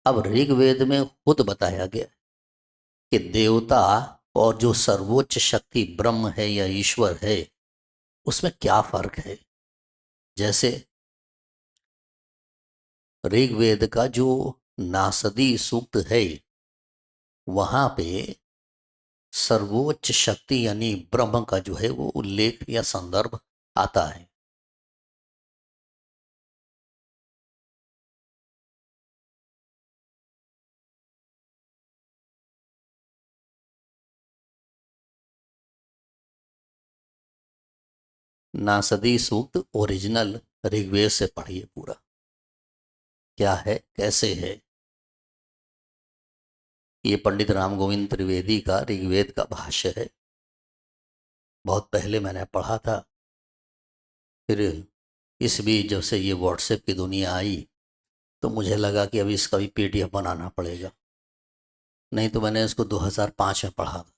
अब ऋग्वेद में खुद बताया गया कि देवता और जो सर्वोच्च शक्ति ब्रह्म है या ईश्वर है उसमें क्या फर्क है। जैसे ऋग्वेद का जो नासदी सूक्त है वहां पे सर्वोच्च शक्ति यानी ब्रह्म का जो है वो उल्लेख या संदर्भ आता है। नासदी सूक्त ओरिजिनल ऋग्वेद से पढ़िए पूरा, क्या है कैसे है। ये पंडित राम गोविंद त्रिवेदी का ऋग्वेद का भाष्य है। बहुत पहले मैंने पढ़ा था, फिर इस बीच जब से ये व्हाट्सएप की दुनिया आई तो मुझे लगा कि अभी इसका भी पीडीएफ बनाना पड़ेगा, नहीं तो मैंने इसको 2005 में पढ़ा था।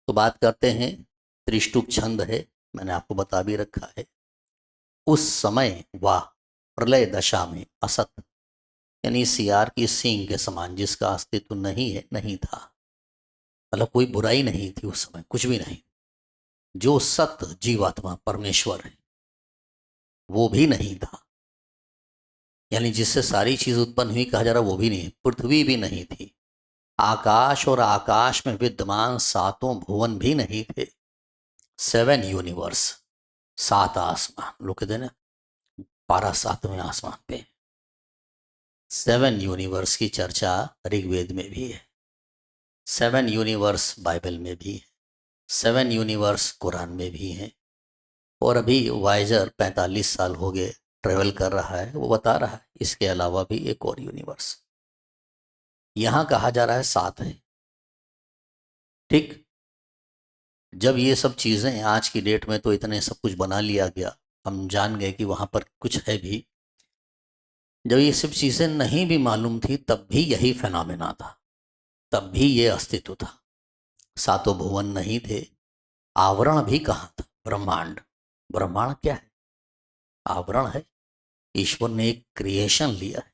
तो बात करते हैं, त्रिष्टुप छंद है, मैंने आपको बता भी रखा है। उस समय वाह प्रलय दशा में असत यानी सियार की सींग के समान जिसका अस्तित्व नहीं है, नहीं था, मतलब कोई बुराई नहीं थी उस समय, कुछ भी नहीं। जो सत्य जीवात्मा परमेश्वर है वो भी नहीं था, यानी जिससे सारी चीज उत्पन्न हुई कहा जा रहा वो भी नहीं, पृथ्वी भी नहीं थी, आकाश और आकाश में विद्यमान सातों भुवन भी नहीं थे। 7 यूनिवर्स, 7 आसमान, लोग कहते हैं ना 12 सातवें आसमान पे। 7 यूनिवर्स की चर्चा ऋग्वेद में भी है, 7 यूनिवर्स बाइबल में भी है, 7 यूनिवर्स कुरान में भी है। और अभी वाइजर 45 साल हो गए ट्रेवल कर रहा है, वो बता रहा है इसके अलावा भी एक और यूनिवर्स। यहां कहा जा रहा है 7 है। ठीक, जब ये सब चीजें आज की डेट में तो इतने सब कुछ बना लिया गया, हम जान गए कि वहां पर कुछ है भी। जब ये सब चीजें नहीं भी मालूम थी तब भी यही फेनोमेना था, तब भी ये अस्तित्व था। सातों भुवन नहीं थे, आवरण भी कहाँ था, ब्रह्मांड। ब्रह्मांड क्या है, आवरण है। ईश्वर ने एक क्रिएशन लिया है,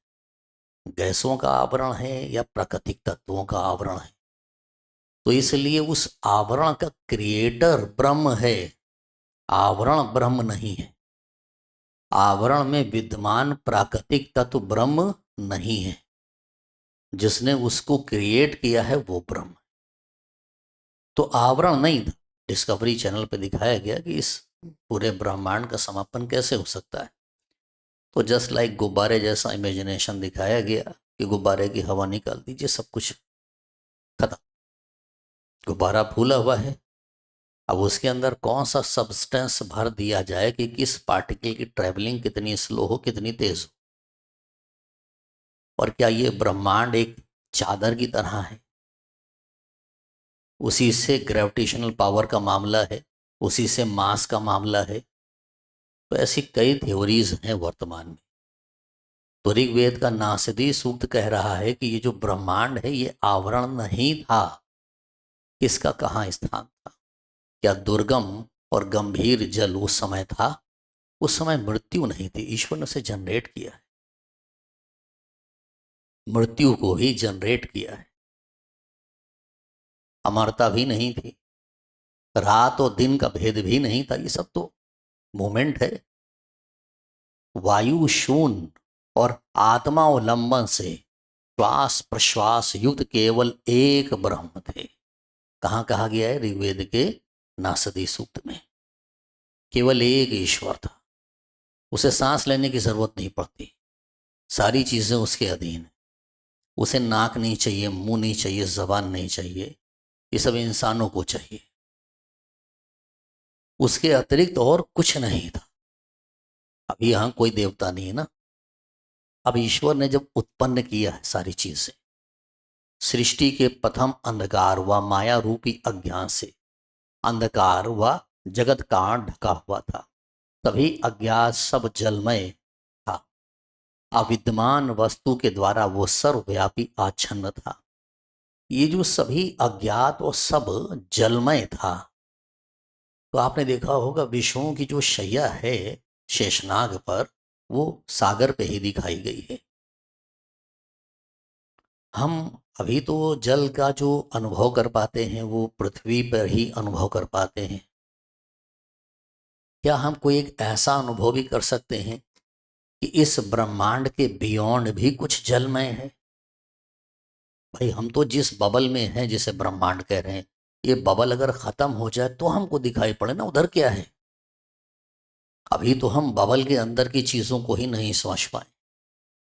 गैसों का आवरण है या प्राकृतिक तत्वों का आवरण है, तो इसलिए उस आवरण का क्रिएटर ब्रह्म है, आवरण ब्रह्म नहीं है। आवरण में विद्यमान प्राकृतिक तत्व ब्रह्म नहीं है, जिसने उसको क्रिएट किया है वो ब्रह्म। तो आवरण नहीं था। डिस्कवरी चैनल पे दिखाया गया कि इस पूरे ब्रह्मांड का समापन कैसे हो सकता है। तो जस्ट लाइक गुब्बारे जैसा इमेजिनेशन दिखाया गया कि गुब्बारे की हवा निकाल दीजिए, सब कुछ खत्म, गुब्बारा फूला हुआ है। अब उसके अंदर कौन सा सब्सटेंस भर दिया जाए कि किस पार्टिकल की ट्रेवलिंग कितनी स्लो हो, कितनी तेज हो। और क्या ये ब्रह्मांड एक चादर की तरह है, उसी से ग्रेविटेशनल पावर का मामला है, उसी से मास का मामला है। तो ऐसी कई थ्योरीज हैं वर्तमान में। तो ऋग्वेद का नासदी सूक्त कह रहा है कि ये जो ब्रह्मांड है ये आवरण नहीं था, इसका कहाँ स्थान था। क्या दुर्गम और गंभीर जल उस समय था, उस समय मृत्यु नहीं थी, ईश्वर ने उसे जनरेट किया है, मृत्यु को ही जनरेट किया है। अमरता भी नहीं थी, रात और दिन का भेद भी नहीं था, ये सब तो मोमेंट है। वायु शून्य और आत्मावलंबन से श्वास प्रश्वास युक्त केवल एक ब्रह्म थे। कहाँ कहा गया है, ऋग्वेद के नासदी सूक्त में। केवल एक ईश्वर था, उसे सांस लेने की जरूरत नहीं पड़ती, सारी चीजें उसके अधीन है। उसे नाक नहीं चाहिए, मुंह नहीं चाहिए, जबान नहीं चाहिए, ये सब इंसानों को चाहिए। उसके अतिरिक्त और कुछ नहीं था। अभी यहां कोई देवता नहीं है ना। अब ईश्वर ने जब उत्पन्न किया है सारी चीजें, सृष्टि के प्रथम अंधकार व माया रूपी अज्ञान से, अंधकार व जगत का ढका हुआ था, तभी अज्ञात सब जलमय था। अविद्यमान वस्तु के द्वारा वो सर्वव्यापी आच्छन्न था। ये जो सभी अज्ञात और सब जलमय था, तो आपने देखा होगा विष्णु की जो शैया है शेषनाग पर, वो सागर पे ही दिखाई गई है। हम अभी तो जल का जो अनुभव कर पाते हैं वो पृथ्वी पर ही अनुभव कर पाते हैं। क्या हम कोई एक ऐसा अनुभव भी कर सकते हैं कि इस ब्रह्मांड के बियॉन्ड भी कुछ जलमय है? भाई हम तो जिस बबल में हैं जिसे ब्रह्मांड कह रहे हैं, ये बबल अगर खत्म हो जाए तो हमको दिखाई पड़े ना उधर क्या है। अभी तो हम बबल के अंदर की चीजों को ही नहीं समझ पाए,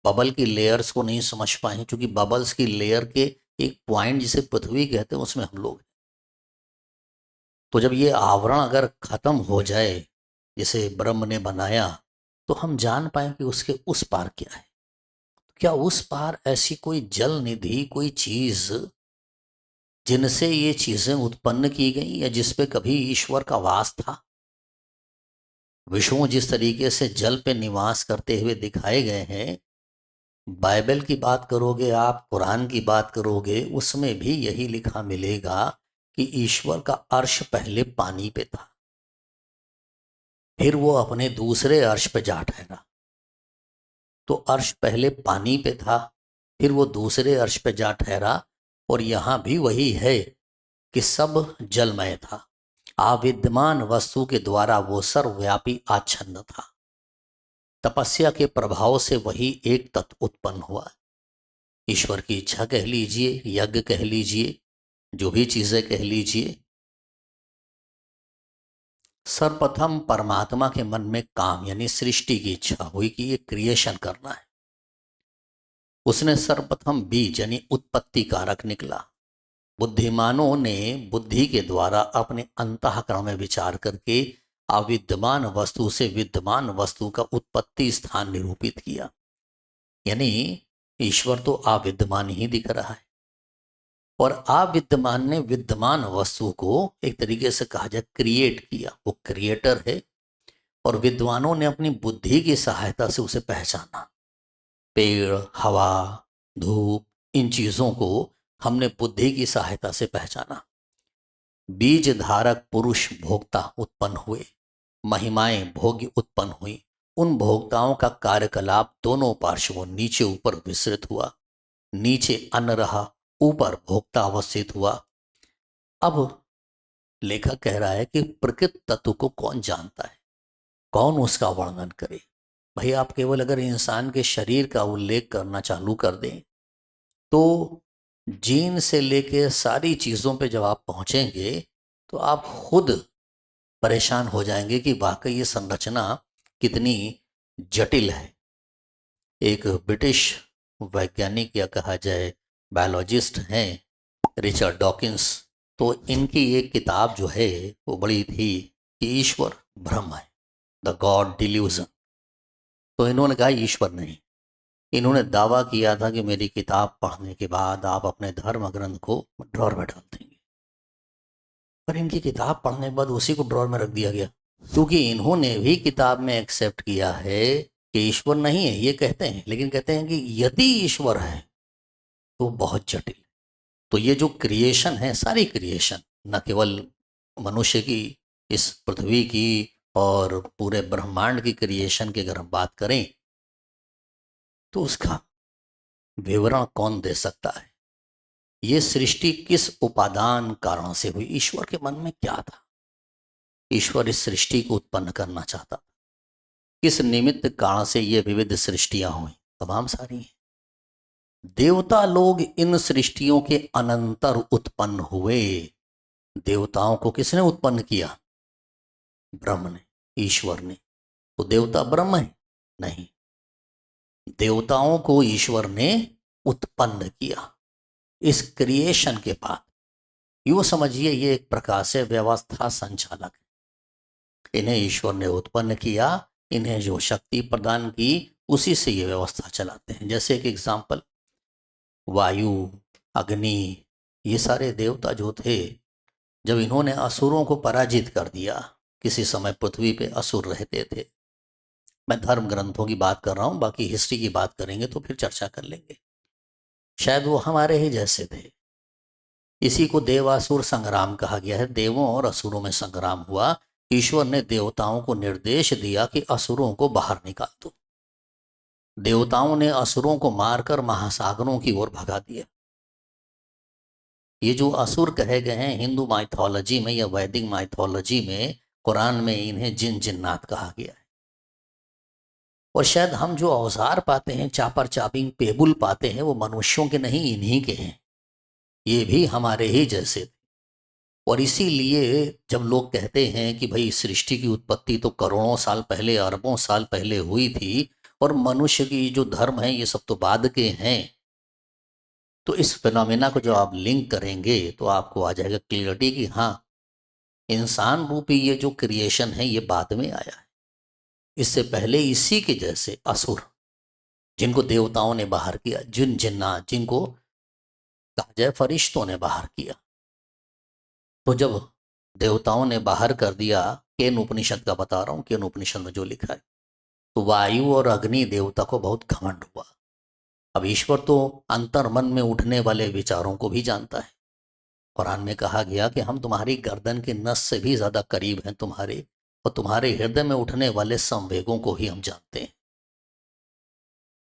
बबल की लेयर्स को नहीं समझ पाए हैं, क्योंकि बबल्स की लेयर के एक पॉइंट जिसे पृथ्वी कहते हैं उसमें हम लोग हैं। तो जब ये आवरण अगर खत्म हो जाए जिसे ब्रह्म ने बनाया, तो हम जान पाए कि उसके उस पार क्या है। क्या उस पार ऐसी कोई जल निधि, कोई चीज जिनसे ये चीजें उत्पन्न की गई, या जिस पे कभी ईश्वर का वास था? विष्णु जिस तरीके से जल पे निवास करते हुए दिखाए गए हैं, बाइबल की बात करोगे आप, कुरान की बात करोगे, उसमें भी यही लिखा मिलेगा कि ईश्वर का अर्श पहले पानी पे था, फिर वो अपने दूसरे अर्श पे जा ठहरा। तो अर्श पहले पानी पे था, फिर वो दूसरे अर्श पे जा ठहरा। और यहां भी वही है कि सब जलमय था, अविद्यमान वस्तु के द्वारा वो सर्वव्यापी आच्छन्न था। तपस्या के प्रभाव से वही एक तत्व उत्पन्न हुआ। ईश्वर की इच्छा कह लीजिए, यज्ञ कह लीजिए, जो भी चीजें कह लीजिए। सर्वप्रथम परमात्मा के मन में काम यानी सृष्टि की इच्छा हुई कि ये क्रिएशन करना है। उसने सर्वप्रथम बीज यानी उत्पत्ति कारक निकला। बुद्धिमानों ने बुद्धि के द्वारा अपने अंतःकरण में विचार करके अविद्यमान वस्तु से विद्यमान वस्तु का उत्पत्ति स्थान निरूपित किया। यानी ईश्वर तो अविद्यमान ही दिख रहा है, और अविद्यमान ने विद्यमान वस्तु को एक तरीके से कहा जाए क्रिएट किया, वो क्रिएटर है। और विद्वानों ने अपनी बुद्धि की सहायता से उसे पहचाना। पेड़, हवा, धूप, इन चीजों को हमने बुद्धि की सहायता से पहचाना। बीज धारक पुरुष भोक्ता उत्पन्न हुए, महिमाएं भोग्य उत्पन्न हुई। उन भोक्ताओं का कार्यकलाप दोनों पार्श्वों नीचे ऊपर विस्तृत हुआ। नीचे अन्न रहा, ऊपर भोक्ता अवस्थित हुआ। अब लेखक कह रहा है कि प्रकृत तत्व को कौन जानता है, कौन उसका वर्णन करे। भाई आप केवल अगर इंसान के शरीर का उल्लेख करना चालू कर दें, तो जीन से लेके सारी चीजों पे जब आप पहुंचेंगे तो आप खुद परेशान हो जाएंगे कि वाकई ये संरचना कितनी जटिल है। एक ब्रिटिश वैज्ञानिक या कहा जाए बायोलॉजिस्ट हैं, रिचर्ड डॉकिंस। तो इनकी एक किताब जो है वो बड़ी थी कि ईश्वर भ्रम है, द गॉड डिल्यूजन। तो इन्होंने कहा ईश्वर नहीं। इन्होंने दावा किया था कि मेरी किताब पढ़ने के बाद आप अपने धर्म ग्रंथ को ड्रॉर में डाल देंगे। पर इनकी किताब पढ़ने के बाद उसी को ड्रॉर में रख दिया गया, क्योंकि इन्होंने भी किताब में एक्सेप्ट किया है कि ईश्वर नहीं है। ये कहते हैं, लेकिन कहते हैं कि यदि ईश्वर है तो बहुत जटिल। तो ये जो क्रिएशन है, सारी क्रिएशन, न केवल मनुष्य की, इस पृथ्वी की और पूरे ब्रह्मांड की क्रिएशन की अगर हम बात करें, तो उसका विवरण कौन दे सकता है? ये सृष्टि किस उपादान कारण से हुई? ईश्वर के मन में क्या था? ईश्वर इस सृष्टि को उत्पन्न करना चाहता, किस निमित्त कारण से ये विविध सृष्टियां हुई? तमाम सारी हैं। देवता लोग इन सृष्टियों के अनंतर उत्पन्न हुए। देवताओं को किसने उत्पन्न किया? ब्रह्म ने, ईश्वर ने। तो देवता ब्रह्म है? नहीं, देवताओं को ईश्वर ने उत्पन्न किया इस क्रिएशन के बाद। यूं समझिए ये एक प्रकार से व्यवस्था संचालक है। इन्हें ईश्वर ने उत्पन्न किया, इन्हें जो शक्ति प्रदान की, उसी से ये व्यवस्था चलाते हैं। जैसे एक एग्जाम्पल, वायु, अग्नि, ये सारे देवता जो थे, जब इन्होंने असुरों को पराजित कर दिया, किसी समय पृथ्वी पे असुर रहते थे। मैं धर्म ग्रंथों की बात कर रहा हूं, बाकी हिस्ट्री की बात करेंगे तो फिर चर्चा कर लेंगे। शायद वो हमारे ही जैसे थे। इसी को देवासुर संग्राम कहा गया है। देवों और असुरों में संग्राम हुआ। ईश्वर ने देवताओं को निर्देश दिया कि असुरों को बाहर निकाल दो। देवताओं ने असुरों को मारकर महासागरों की ओर भगा दिया। ये जो असुर कहे गए हैं हिंदू माइथोलॉजी में या वैदिक माइथोलॉजी में, कुरान में इन्हें जिन जिन्नात कहा गया है। और शायद हम जो औजार पाते हैं, चापर चाबिंग पेबुल पाते हैं, वो मनुष्यों के नहीं, इन्हीं के हैं। ये भी हमारे ही जैसे थे। और इसीलिए जब लोग कहते हैं कि भाई सृष्टि की उत्पत्ति तो करोड़ों साल पहले, अरबों साल पहले हुई थी और मनुष्य की जो धर्म है ये सब तो बाद के हैं, तो इस फिनोमेना को जो आप लिंक करेंगे तो आपको आ जाएगा क्लियरिटी कि हाँ, इंसान रूपी ये जो क्रिएशन है ये बाद में आया है। इससे पहले इसी के जैसे असुर, जिनको देवताओं ने बाहर किया, जिन जिन्नात, जिनको कहा जाए फरिश्तों ने बाहर किया, तो जब देवताओं ने बाहर कर दिया, केन उपनिषद का बता रहा हूं, केन उपनिषद में जो लिखा है, तो वायु और अग्नि देवता को बहुत घमंड हुआ। अब ईश्वर तो अंतर मन में उठने वाले विचारों को भी जानता है। कुरान में कहा गया कि हम तुम्हारी गर्दन के नस से भी ज्यादा करीब हैं तुम्हारे, और तुम्हारे हृदय में उठने वाले संवेगों को ही हम जानते हैं।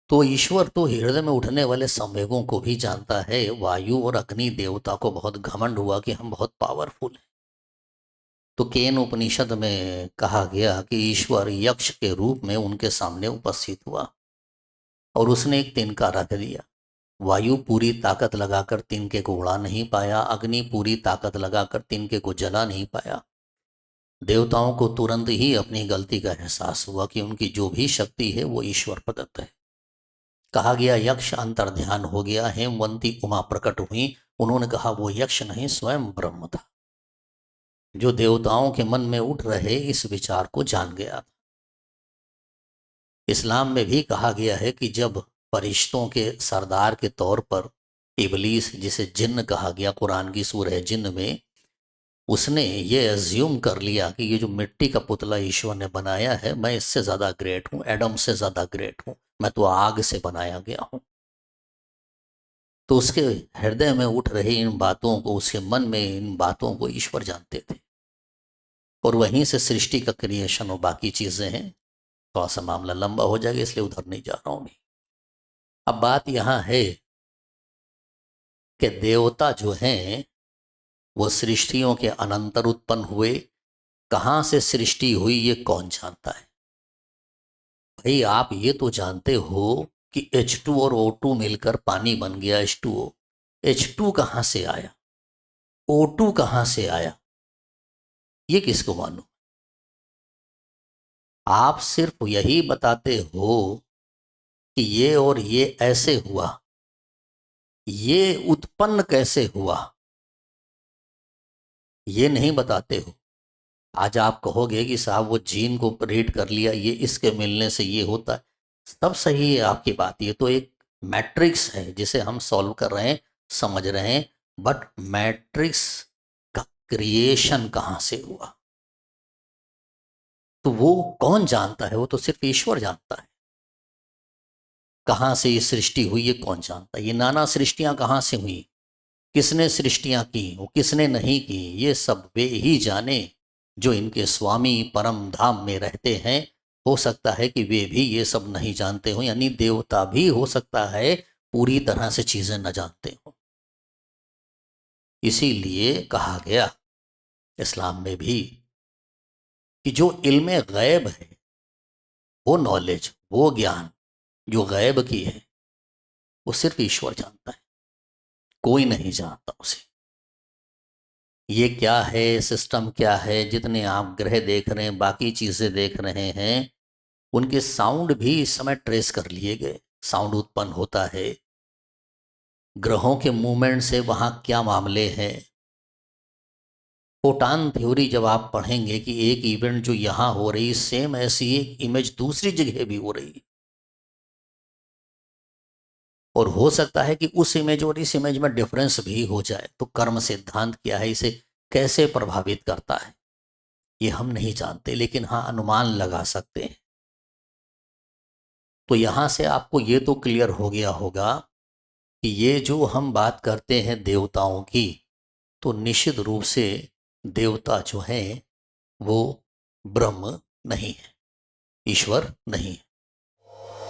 तो ईश्वर तो हृदय में उठने वाले संवेगों को भी जानता है। वायु और अग्नि देवता को बहुत घमंड हुआ कि हम बहुत पावरफुल हैं। तो केन उपनिषद में कहा गया कि ईश्वर यक्ष के रूप में उनके सामने उपस्थित हुआ और उसने एक तिनका रख दिया। वायु पूरी ताकत लगाकर तिनके को उड़ा नहीं पाया, अग्नि पूरी ताकत लगाकर तिनके को जला नहीं पाया। देवताओं को तुरंत ही अपनी गलती का एहसास हुआ कि उनकी जो भी शक्ति है वो ईश्वर प्रदत्त है। कहा गया यक्ष अंतर्ध्यान हो गया, हेमवंती उमा प्रकट हुई। उन्होंने कहा वो यक्ष नहीं, स्वयं ब्रह्म था, जो देवताओं के मन में उठ रहे इस विचार को जान गया था। इस्लाम में भी कहा गया है कि जब फरिश्तों के सरदार के तौर पर इबलीस, जिसे जिन्न कहा गया, कुरान की सूरह जिन्न में, उसने ये अज्यूम कर लिया कि ये जो मिट्टी का पुतला ईश्वर ने बनाया है, मैं इससे ज़्यादा ग्रेट हूँ, एडम से ज़्यादा ग्रेट हूँ, मैं तो आग से बनाया गया हूँ। तो उसके हृदय में उठ रही इन बातों को, उसके मन में इन बातों को ईश्वर जानते थे। और वहीं से सृष्टि का क्रिएशन और बाकी चीज़ें हैं। थोड़ा सा मामला लंबा हो जाएगा, इसलिए उधर नहीं जा रहा हूँ मैं। अब बात यहाँ है कि देवता जो हैं वो सृष्टियों के अनंतर उत्पन्न हुए। कहाँ से सृष्टि हुई ये कौन जानता है? भाई आप ये तो जानते हो कि H2 और O2 मिलकर पानी बन गया H2O। H2 कहाँ से आया, O2 कहाँ से आया, ये किसको मालूम? आप सिर्फ यही बताते हो कि ये और ये ऐसे हुआ, ये उत्पन्न कैसे हुआ, ये नहीं बताते हो। आज आप कहोगे कि साहब वो जीन को रीड कर लिया, ये इसके मिलने से ये होता है, सब सही है आपकी बात। ये तो एक मैट्रिक्स है जिसे हम सॉल्व कर रहे हैं, समझ रहे हैं, बट मैट्रिक्स का क्रिएशन कहाँ से हुआ तो वो कौन जानता है? वो तो सिर्फ ईश्वर जानता है। कहाँ से ये सृष्टि हुई ये कौन जानता है? ये नाना सृष्टियां कहाँ से हुई, किसने सृष्टियां की, वो किसने नहीं की, ये सब वे ही जाने जो इनके स्वामी परम धाम में रहते हैं। हो सकता है कि वे भी ये सब नहीं जानते हो, यानी देवता भी हो सकता है पूरी तरह से चीजें न जानते हो। इसीलिए कहा गया इस्लाम में भी कि जो इल्म गैब है, वो नॉलेज, वो ज्ञान जो गैब की है, वो सिर्फ ईश्वर जानता है, कोई नहीं जानता उसे। ये क्या है, सिस्टम क्या है, जितने आप ग्रह देख रहे हैं, बाकी चीजें देख रहे हैं, उनके साउंड भी इस समय ट्रेस कर लिए गए। साउंड उत्पन्न होता है, ग्रहों के मूवमेंट से वहां क्या मामले हैं। फोटान थ्योरी जब आप पढ़ेंगे कि एक इवेंट जो यहां हो रही, सेम ऐसी एक इमेज दूसरी जगह भी हो रही, और हो सकता है कि उस इमेज और इस इमेज में डिफरेंस भी हो जाए। तो कर्म सिद्धांत क्या है, इसे कैसे प्रभावित करता है, ये हम नहीं जानते, लेकिन हाँ अनुमान लगा सकते हैं। तो यहां से आपको ये तो क्लियर हो गया होगा कि ये जो हम बात करते हैं देवताओं की, तो निश्चित रूप से देवता जो हैं वो ब्रह्म नहीं है, ईश्वर नहीं है।